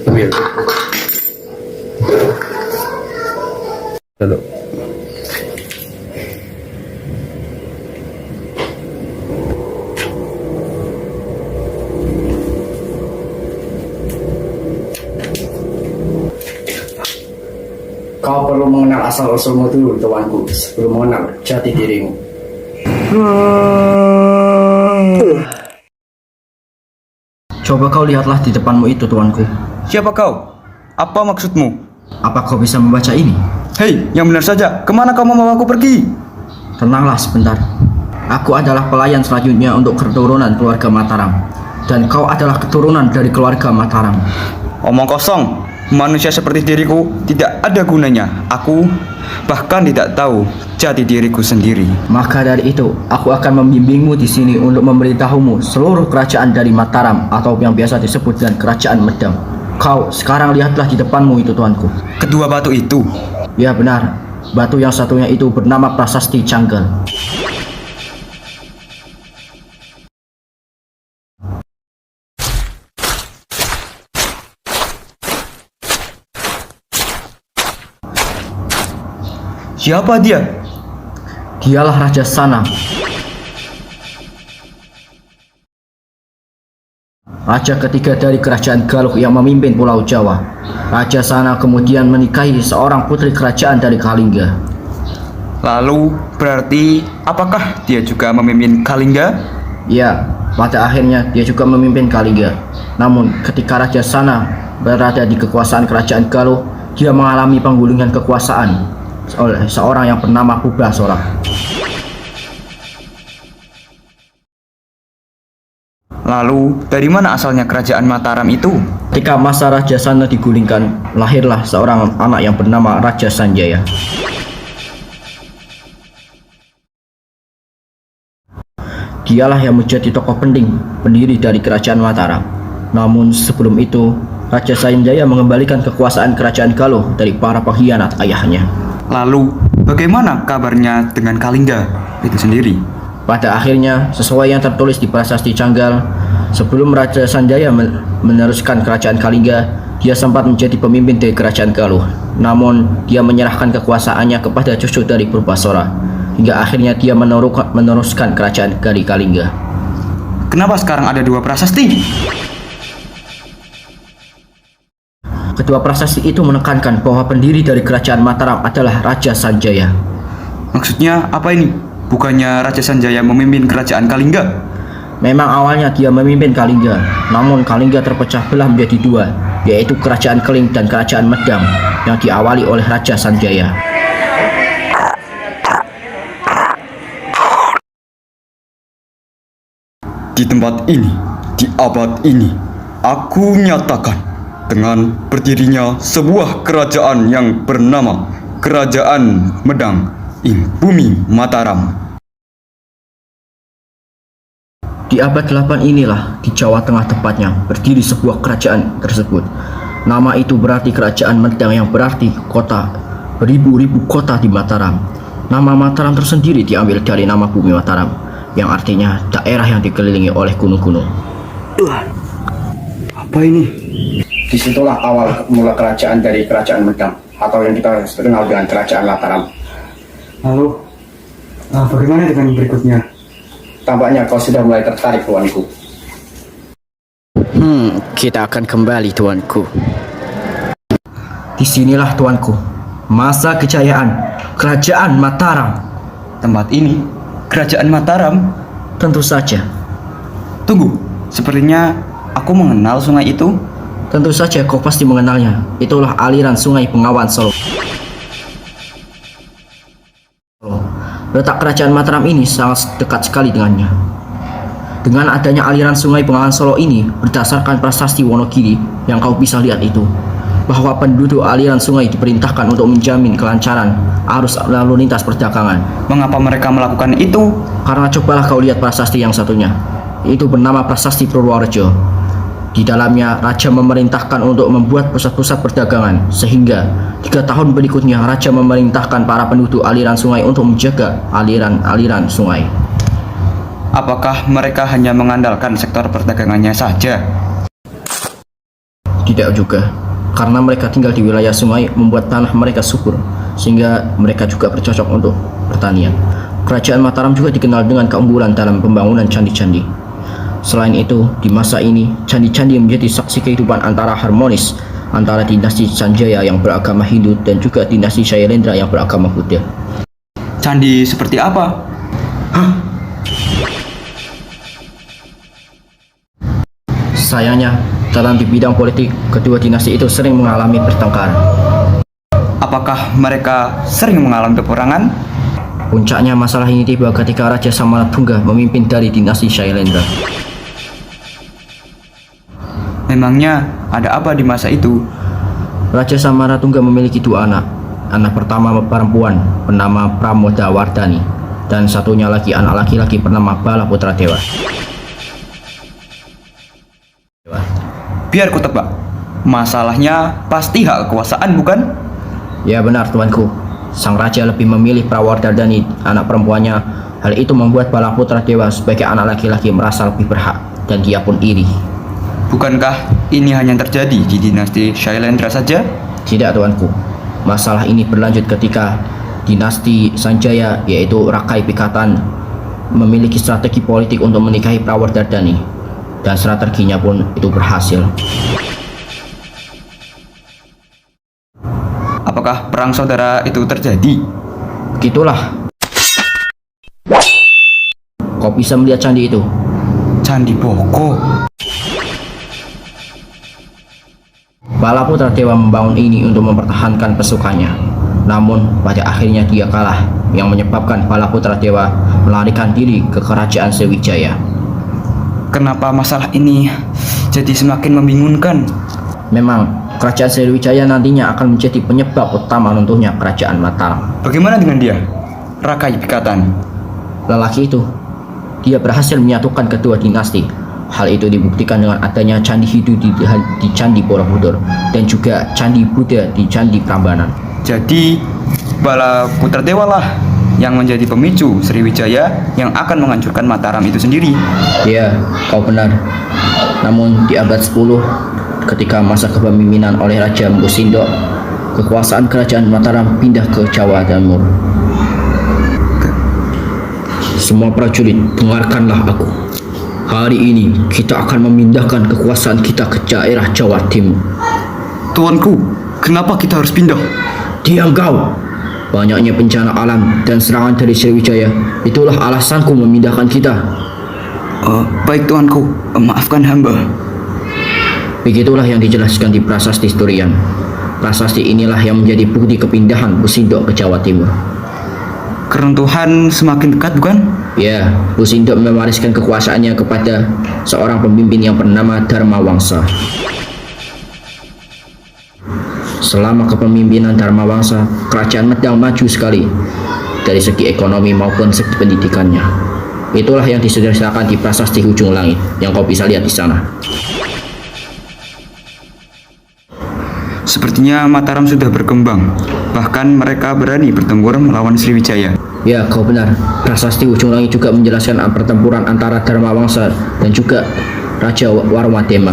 ambil dulu. Kau perlu mengenal asal-usulmu dulu, tuanku, sebelum mengenal jati dirimu. Coba kau lihatlah di depanmu itu, tuanku. Siapa kau? Apa maksudmu? Apa kau bisa membaca ini? Hei, yang benar saja. Kemana kau membawaku pergi? Tenanglah sebentar. Aku adalah pelayan selanjutnya untuk keturunan keluarga Mataram. Dan kau adalah keturunan dari keluarga Mataram. Omong kosong. Manusia seperti diriku tidak ada gunanya. Aku bahkan tidak tahu jati diriku sendiri. Maka dari itu, aku akan membimbingmu di sini untuk memberitahumu seluruh kerajaan dari Mataram atau yang biasa disebut dengan kerajaan Medang. Kau sekarang lihatlah di depanmu itu, tuanku. Kedua batu itu. Ya benar, batu yang satunya itu bernama Prasasti Canggal. Siapa dia? Dialah Raja Sana. Raja ketiga dari kerajaan Galuh yang memimpin Pulau Jawa. Raja Sana kemudian menikahi seorang putri kerajaan dari Kalingga. Lalu berarti apakah dia juga memimpin Kalingga? Ya, pada akhirnya dia juga memimpin Kalingga. Namun ketika Raja Sana berada di kekuasaan kerajaan Galuh, dia mengalami penggulingan kekuasaan oleh seorang yang bernama Pubasora. Lalu dari mana asalnya kerajaan Mataram itu? Ketika masa Raja Sana digulingkan, lahirlah seorang anak yang bernama Raja Sanjaya. Dialah yang menjadi tokoh penting pendiri dari kerajaan Mataram. Namun sebelum itu, Raja Sanjaya mengembalikan kekuasaan kerajaan Galuh dari para pengkhianat ayahnya. Lalu bagaimana kabarnya dengan Kalingga itu sendiri? Pada akhirnya, sesuai yang tertulis di Prasasti Canggal, sebelum Raja Sanjaya meneruskan kerajaan Kalingga, dia sempat menjadi pemimpin dari kerajaan Galuh. Namun, dia menyerahkan kekuasaannya kepada cucu dari Purbasora, hingga akhirnya dia meneruskan kerajaan dari Kalingga. Kenapa sekarang ada dua prasasti? Kedua prasasti itu menekankan bahwa pendiri dari kerajaan Mataram adalah Raja Sanjaya. Maksudnya apa ini? Bukannya Raja Sanjaya memimpin kerajaan Kalingga? Memang awalnya dia memimpin Kalingga, namun Kalingga terpecah belah menjadi dua, yaitu kerajaan Keling dan kerajaan Medang yang diawali oleh Raja Sanjaya. Di tempat ini, di abad ini, aku nyatakan dengan berdirinya sebuah kerajaan yang bernama Kerajaan Medang ing Bumi Mataram. Di abad 8 inilah, di Jawa Tengah tepatnya, berdiri sebuah kerajaan tersebut. Nama itu berarti Kerajaan Medang, yang berarti kota, beribu-ribu kota di Mataram. Nama Mataram tersendiri diambil dari nama Bumi Mataram, yang artinya daerah yang dikelilingi oleh gunung-gunung. Apa ini? Disitulah awal mula kerajaan dari kerajaan Medang, atau yang kita kenal dengan kerajaan Mataram. Lalu, bagaimana dengan berikutnya? Tampaknya kau sudah mulai tertarik, tuanku. Kita akan kembali, tuanku. Disinilah, tuanku, masa kejayaan kerajaan Mataram. Tempat ini, kerajaan Mataram? Tentu saja. Tunggu, sepertinya aku mengenal sungai itu. Tentu saja kau pasti mengenalnya. Itulah aliran Sungai Bengawan Solo. Letak kerajaan Mataram ini sangat dekat sekali dengannya. Dengan adanya aliran Sungai Bengawan Solo ini, berdasarkan prasasti Wonogiri yang kau bisa lihat itu, bahwa penduduk aliran sungai diperintahkan untuk menjamin kelancaran arus lalu lintas perdagangan. Mengapa mereka melakukan itu? Karena cobalah kau lihat prasasti yang satunya. Itu bernama Prasasti Purworejo. Di dalamnya, Raja memerintahkan untuk membuat pusat-pusat perdagangan, sehingga 3 tahun berikutnya Raja memerintahkan para penduduk aliran sungai untuk menjaga aliran-aliran sungai. Apakah mereka hanya mengandalkan sektor perdagangannya saja? Tidak juga, karena mereka tinggal di wilayah sungai membuat tanah mereka subur, sehingga mereka juga bercocok untuk pertanian. Kerajaan Mataram juga dikenal dengan keunggulan dalam pembangunan candi-candi. Selain itu, di masa ini, candi-candi menjadi saksi kehidupan antara harmonis antara dinasti Sanjaya yang beragama Hindu dan juga dinasti Shailendra yang beragama Buddha. Candi seperti apa? Sayangnya, dalam di bidang politik, kedua dinasti itu sering mengalami pertengkaran. Apakah mereka sering mengalami peperangan? Puncaknya masalah ini tiba ketika Raja Samaratungga memimpin dari dinasti Shailendra. Memangnya ada apa di masa itu? Raja Samaratungga memiliki dua anak. Anak pertama perempuan bernama Pramodawardhani dan satunya lagi anak laki-laki bernama Balaputra Dewa. Biar ku tebak, masalahnya pasti hak kekuasaan, bukan? Ya benar tuanku, sang raja lebih memilih Prawardhani anak perempuannya. Hal itu membuat Balaputra Dewa sebagai anak laki-laki merasa lebih berhak dan dia pun iri. Bukankah ini hanya terjadi di dinasti Shailendra saja? Tidak tuanku, masalah ini berlanjut ketika dinasti Sanjaya yaitu Rakai Pikatan memiliki strategi politik untuk menikahi Prawardhani dan strateginya pun itu berhasil. Apakah perang saudara itu terjadi? Begitulah. Kau bisa melihat candi itu? Candi Boko. Balaputra Dewa membangun ini untuk mempertahankan pasukannya. Namun pada akhirnya dia kalah, yang menyebabkan Balaputra Dewa melarikan diri ke kerajaan Sriwijaya. Kenapa masalah ini jadi semakin membingungkan? Memang kerajaan Sriwijaya nantinya akan menjadi penyebab utama runtuhnya kerajaan Mataram. Bagaimana dengan dia? Rakai Pikatan. Lelaki itu, dia berhasil menyatukan kedua dinasti. Hal itu dibuktikan dengan adanya candi Hindu di Candi Borobudur dan juga candi Buddha di Candi Prambanan. Jadi Balaputra Dewa lah yang menjadi pemicu Sriwijaya yang akan menghancurkan Mataram itu sendiri. Ya, kau benar. Namun di abad 10, ketika masa kepemimpinan oleh Raja Empu Sindok, kekuasaan kerajaan Mataram pindah ke Jawa Timur. Semua prajurit, dengarkanlah aku. Hari ini kita akan memindahkan kekuasaan kita ke daerah Jawa Timur. Tuanku, kenapa kita harus pindah? Diam kau. Banyaknya bencana alam dan serangan dari Sriwijaya, itulah alasanku memindahkan kita. Baik tuanku, maafkan hamba. Begitulah yang dijelaskan di Prasasti Turian. Prasasti inilah yang menjadi bukti kepindahan Busindok ke Jawa Timur. Keruntuhan semakin dekat, bukan? Ya, Busindok mewariskan kekuasaannya kepada seorang pemimpin yang bernama Dharmawangsa. Selama kepemimpinan Dharmawangsa, kerajaan Medang maju sekali dari segi ekonomi maupun segi pendidikannya. Itulah yang diceritakan di Prasasti Ujung Langit yang kau bisa lihat di sana. Sepertinya Mataram sudah berkembang. Bahkan mereka berani bertempur melawan Sriwijaya. Ya, kau benar. Prasasti Ujung Langit juga menjelaskan pertempuran antara Dharmawangsa dan juga Raja Warmadema.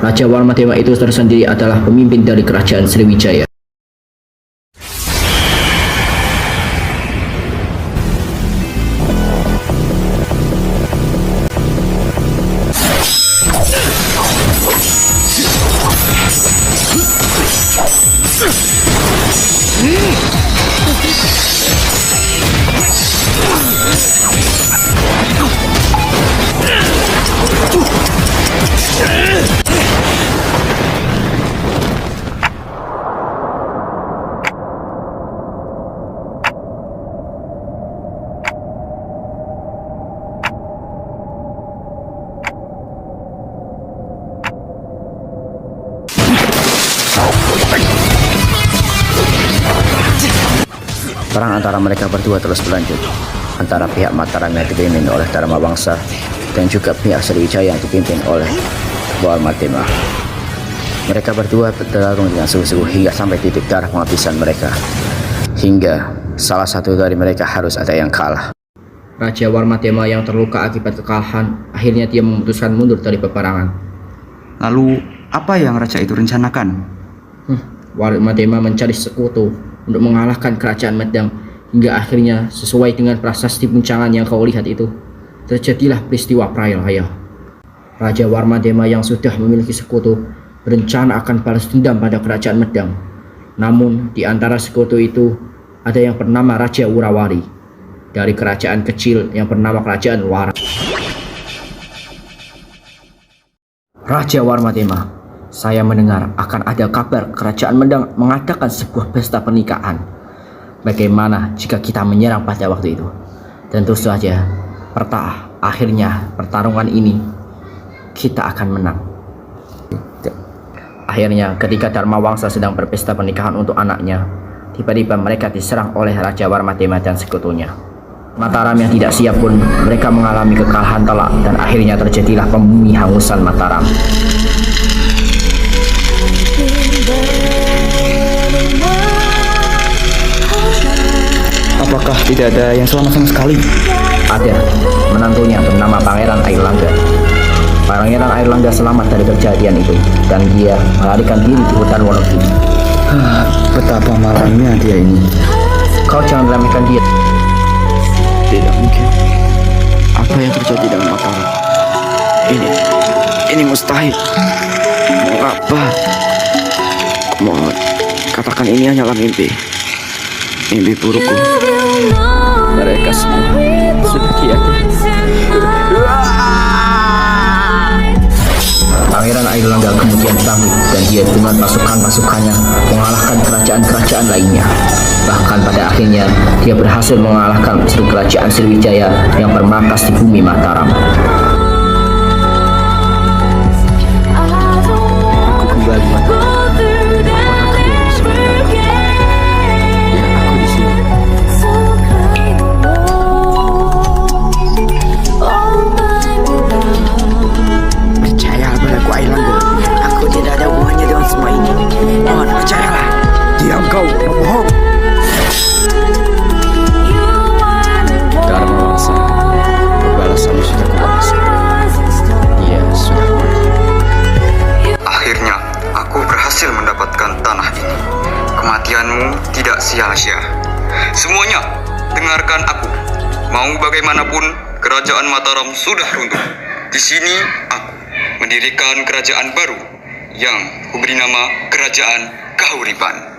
Raja Warmadema itu tersendiri adalah pemimpin dari kerajaan Sriwijaya. Perang antara mereka berdua terus berlanjut, antara pihak Mataram yang dipimpin oleh Dharmawangsa dan juga pihak Sriwijaya yang dipimpin oleh Warmadema. Mereka berdua bertarung dengan sungguh-sungguh hingga sampai titik darah penghabisan mereka, hingga salah satu dari mereka harus ada yang kalah. Raja Warmadema yang terluka akibat kekalahan, akhirnya dia memutuskan mundur dari peperangan. Lalu, apa yang raja itu rencanakan? Warmadema mencari sekutu untuk mengalahkan kerajaan Medang, hingga akhirnya sesuai dengan prasasti puncangan yang kau lihat itu, terjadilah peristiwa Pralaya. Raja Warmadema yang sudah memiliki sekutu berencana akan balas dendam pada kerajaan Medang. Namun di antara sekutu itu ada yang bernama Raja Urawari dari kerajaan kecil yang bernama Kerajaan Wara. Raja Warmadema, saya mendengar akan ada kabar kerajaan Medang mengadakan sebuah pesta pernikahan. Bagaimana jika kita menyerang pada waktu itu? Tentu saja, akhirnya pertarungan ini kita akan menang. Akhirnya ketika Dharma Wangsa sedang berpesta pernikahan untuk anaknya, tiba-tiba mereka diserang oleh Raja Warmadema dan sekutunya. Mataram yang tidak siap pun mereka mengalami kekalahan telak, dan akhirnya terjadilah pembumi hangusan Mataram. Apakah tidak ada yang selamat sama sekali? Ada, menantunya bernama Pangeran Airlangga. Pangeran Airlangga selamat dari kejadian itu, dan dia melarikan diri di hutan Wonogiri. Betapa malangnya dia ini. Kau jangan remehkan dia. Tidak mungkin. Apa yang terjadi dengan Mataram? Ini mustahil. Mengapa? Mohon, katakan ini hanyalah mimpi. Mimpi burukku. Mereka semua sudah kiat. Pangeran Airlangga kemudian bangkit, dan dia dengan pasukan-pasukannya mengalahkan kerajaan-kerajaan lainnya. Bahkan pada akhirnya dia berhasil mengalahkan kerajaan Sriwijaya yang bermarkas di bumi Mataram. Aku kembali Mataram. Ya, aku di sini. Percayalah padaku Airlangga, aku tidak ada hubungannya dengan semua ini. Mohon percayalah. Diam kau, bohong. Dharma Wangsa, balasanmu sudah kubalas. Iya, sudah mati. Akhirnya, aku berhasil mendapatkan tanah ini. Kematianmu tidak sia-sia. Semuanya, dengarkan aku. Mau bagaimanapun, kerajaan Mataram sudah runtuh. Di sini, aku mendirikan kerajaan baru yang kuberi nama Kerajaan Kahuripan.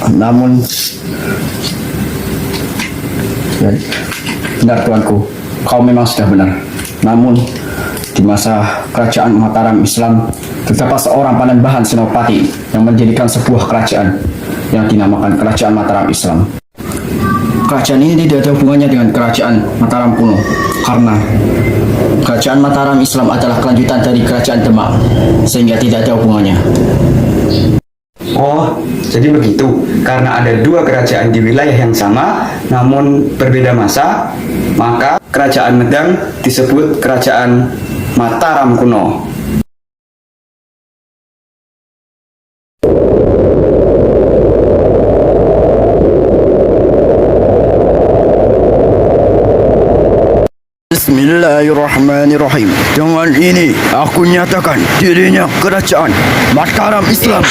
Namun, benar tuanku, kau memang sudah benar. Namun, di masa kerajaan Mataram Islam, terdapat seorang Panembahan Senopati yang mendirikan sebuah kerajaan yang dinamakan Kerajaan Mataram Islam. Kerajaan ini tidak ada hubungannya dengan kerajaan Mataram kuno, karena kerajaan Mataram Islam adalah kelanjutan dari kerajaan Demak, sehingga tidak ada hubungannya. Oh, jadi begitu. Karena ada dua kerajaan di wilayah yang sama, namun berbeda masa, maka kerajaan Medang disebut Kerajaan Mataram kuno. Bismillahirrahmanirrahim. Dengan ini aku nyatakan dirinya kerajaan Mataram Islam.